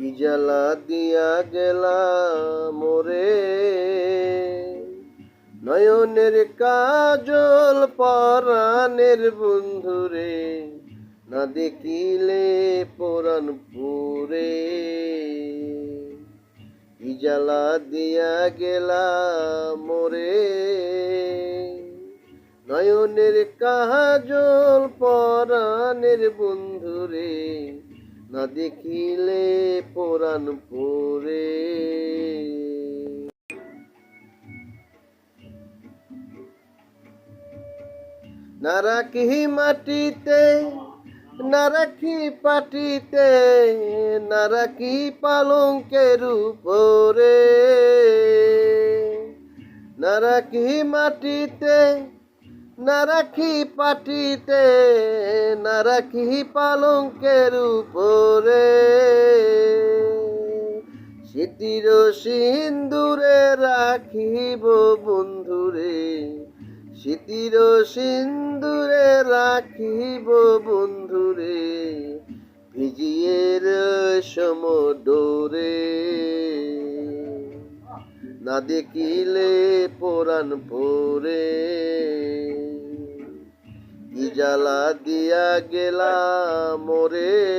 কি জ্বালা দিয়া গেলা মোরে, নয়নের কাজল পরাণের বন্ধুরে, না দেখিলে পরাণ পুরে। কি জ্বালা দিয়া গেলা মোরে, নয়নের কাজল পরাণের বন্ধুরে, না দেখিলে পরাণ পুরে। না রাখি মাটিতে, না রাখি পাটিতে, না রাখি পালঙ্কের উপরে, না রাখি মাটিতে, না রাখি পাটিতে, না রাখি পালঙ্কের উপরে। স্মৃতির সিন্দুরে রাখিব বন্ধুরে, স্মৃতির সিন্দুরে রাখিব বন্ধুরে, ভিজিয়ে রেশম ডোরে, না দেখিলে পরাণ পুরে। কি জ্বালা দিয়া গেলা মোরে।